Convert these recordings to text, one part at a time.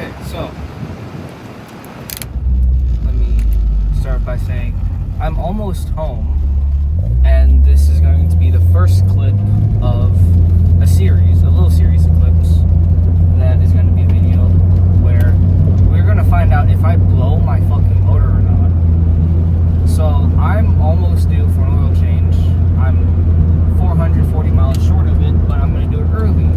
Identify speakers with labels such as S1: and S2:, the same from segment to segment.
S1: Okay, so let me start by saying I'm almost home, and this is going to be the first clip of a little series of clips that is going to be a video where we're going to find out if I blow my fucking motor or not. So I'm almost due for an oil change. I'm 440 miles short of it, but I'm going to do it early,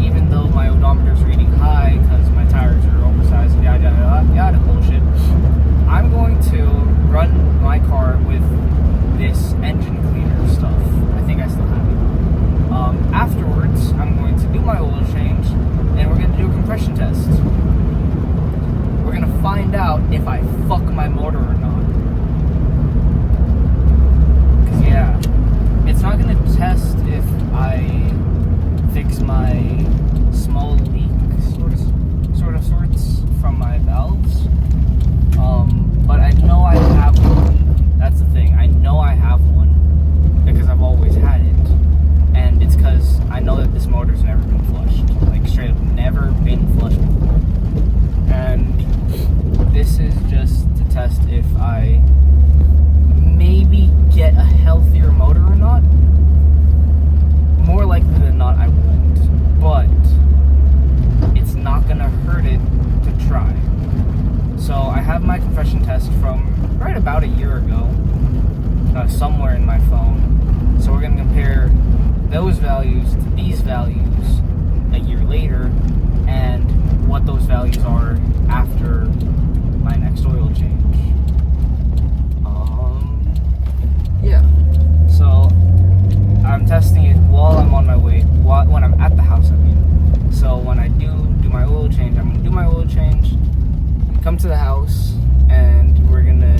S1: even though my odometer's reading high because my tires are oversized and yada yada yada bullshit. I'm going to run my car with this engine cleaner stuff. I think I still have it. Afterwards, I'm going to do my oil change, and we're going to do a compression test. We're going to find out if I fuck my motor or not. Because yeah, it's not going to test if I fix my small leak sorts from my valves. But I know I have one. That's the thing. I know I have one because I've always had it. And it's because I know that this motor's never been flushed. Like, straight up never been flushed before. And this is just to test if I maybe get a healthier motor or not. More likely than not, I won't. But it's not going to hurt it to try. So I have my compression test from right about a year ago, somewhere in my phone. So we're going to compare those values to these values a year later, and what those values are after my next oil change. Yeah. So I'm testing it while I'm on my way, when I'm at the house, I mean. So when I do my oil change, I'm going to do my oil change, come to the house, and we're going to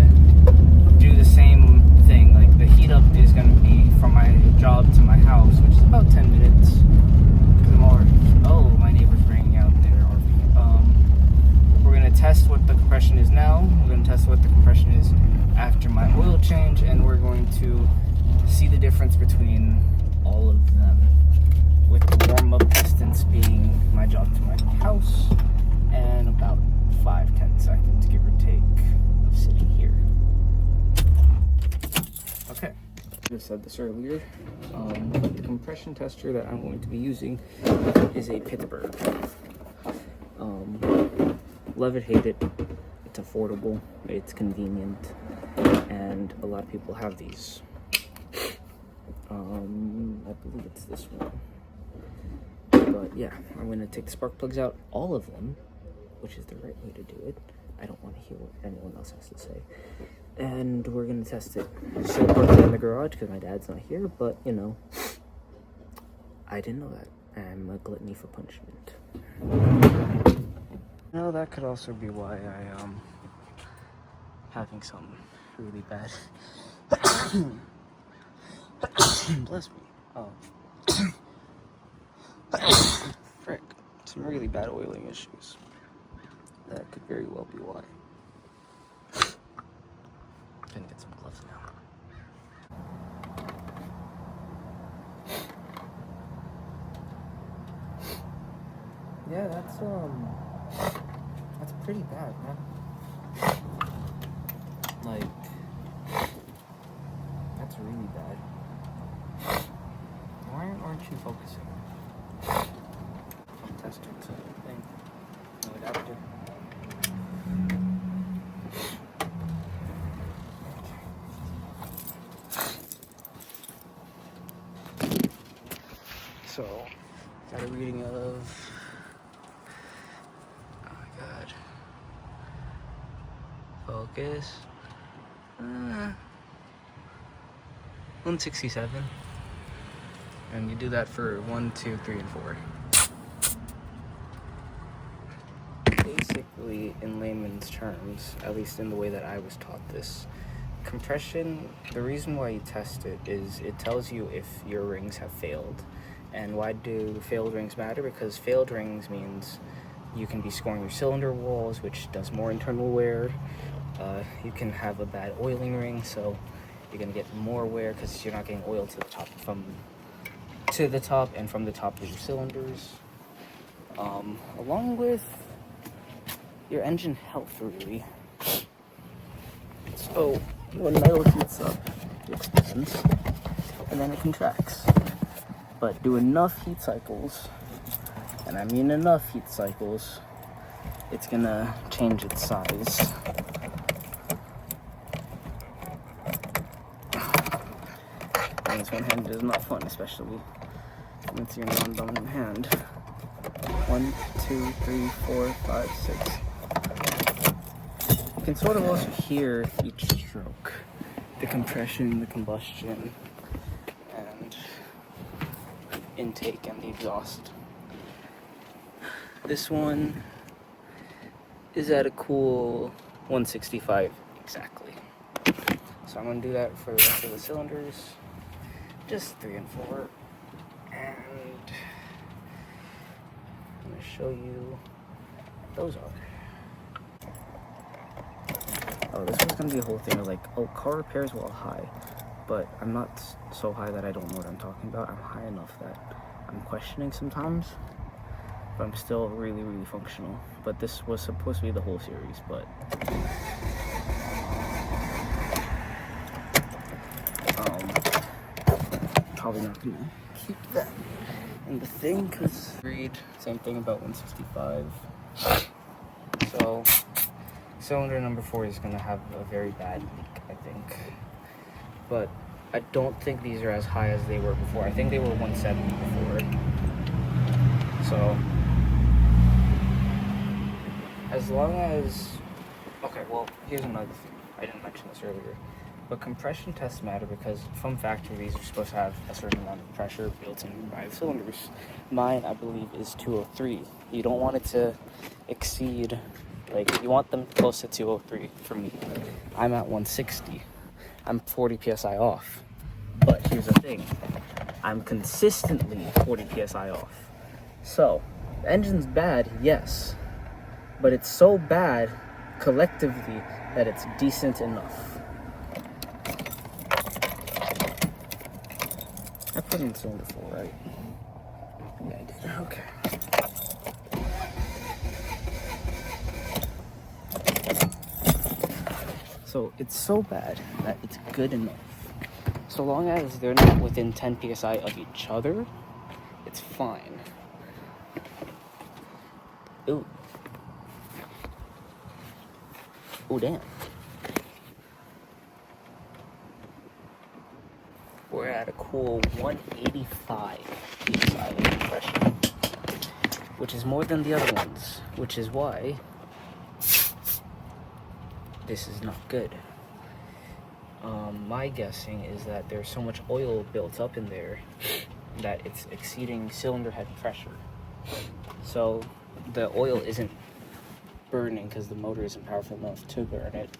S1: do the same thing. Like, the heat up is going to be from my job to my house, which is about 10 minutes. My neighbor's bringing out their RV. We're going to test what the compression is now. We're going to test what the compression is after my oil change, and we're going to see the difference between all of them, with the warm-up distance being my job to my house and about 5-10 seconds, give or take, of sitting here. Okay, I said this earlier. The compression tester that I'm going to be using is a Pittsburgh. Love it, hate it. It's affordable, it's convenient, and a lot of people have these. I believe it's this one. But yeah, I'm going to take the spark plugs out, all of them, which is the right way to do it. I don't want to hear what anyone else has to say. And we're going to test it. Should park it in the garage because my dad's not here, but, you know, I didn't know that. I'm a gluttony for punishment. Well, that could also be why I am having some really bad... Bless me. Oh. Frick. Some really bad oiling issues. That could very well be why. Gonna get some gloves now. Yeah, that's pretty bad, man. Like, that's really bad. Why aren't you focusing? I'm testing something. No adapter. So, got a reading of, oh my god, focus, 167, and you do that for 1, 2, 3, and 4. Basically, in layman's terms, at least in the way that I was taught this, compression, the reason why you test it is it tells you if your rings have failed. And why do failed rings matter? Because failed rings means you can be scoring your cylinder walls, which does more internal wear. You can have a bad oiling ring, so you're going to get more wear because you're not getting oil to the top and from the top of your cylinders. Along with your engine health, really. So, when metal heats up, it expands, and then it contracts. But do enough heat cycles, and I mean enough heat cycles, it's gonna change its size. And this one-handed is not fun, especially when it's your non-dominant hand. 1, 2, 3, 4, 5, 6. You can sort of also hear each stroke. The compression, the combustion, and intake and the exhaust. This one is at a cool 165 exactly. So I'm going to do that for the rest of the cylinders. Just 3 and 4. And I'm going to show you what those are. Oh, this was going to be a whole thing of like, oh, car repairs while high. But I'm not so high that I don't know what I'm talking about. I'm high enough that I'm questioning sometimes. But I'm still really, really functional. But this was supposed to be the whole series, but probably not gonna keep that in the thing, because read same thing about 165. So cylinder number 4 is gonna have a very bad leak, I think. But I don't think these are as high as they were before. I think they were 170 before. So as long as, okay, well, here's another thing. I didn't mention this earlier. But compression tests matter because from factory, these are supposed to have a certain amount of pressure built in by the cylinders. Mine, I believe, is 203. You don't want it to exceed, like, you want them close to 203 for me. I'm at 160. I'm 40 PSI off. But here's the thing. I'm consistently 40 PSI off. So, the engine's bad, yes. But it's so bad, collectively, that it's decent enough. I put in cylinder 4, right? Yeah, I did. Okay. So it's so bad that it's good enough. So long as they're not within 10 PSI of each other, it's fine. Ooh. Oh, damn. We're at a cool 185 PSI of compression, which is more than the other ones, which is why this is not good. My guessing is that there's so much oil built up in there that it's exceeding cylinder head pressure. So the oil isn't burning because the motor isn't powerful enough to burn it,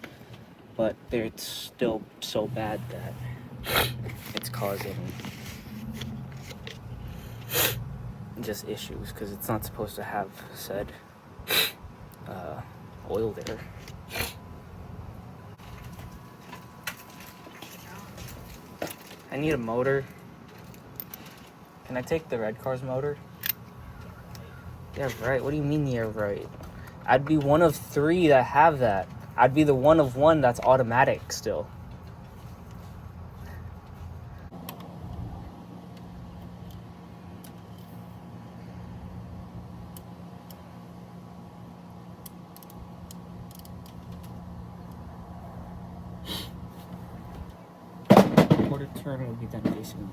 S1: but it's still so bad that it's causing just issues because it's not supposed to have said oil there. I need a motor. Can I take the red car's motor? Yeah, right. What do you mean, yeah, right? I'd be one of 3 that have that. I'd be the one of 1 that's automatic still. Quarter turn will be done facing me.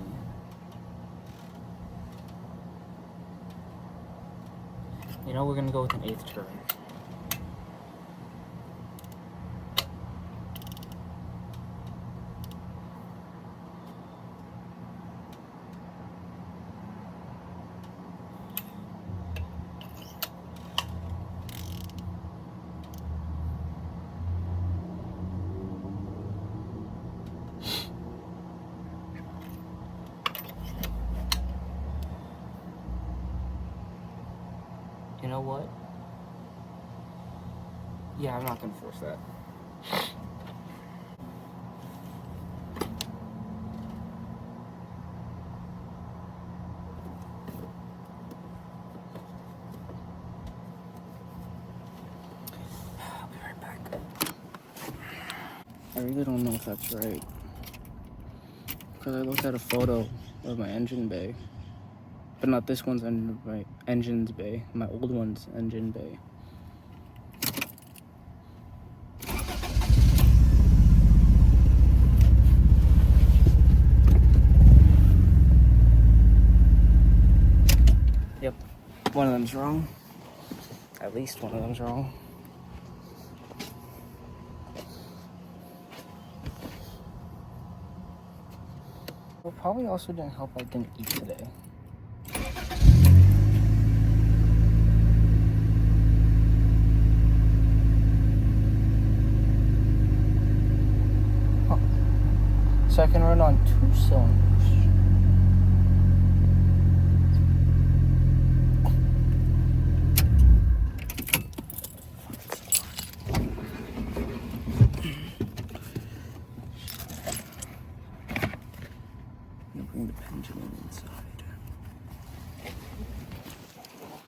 S1: You know, we're gonna go with an 1/8 turn. You know what? Yeah, I'm not gonna force that. I really don't know if that's right. Because I looked at a photo of my engine bay. But not this one's engine's bay. My old one's engine bay. Yep, one of them's wrong. At least one of them's wrong. Well, probably also didn't help I didn't eat today. Huh. So I can run on 2 cylinders. Bring the Benjamins.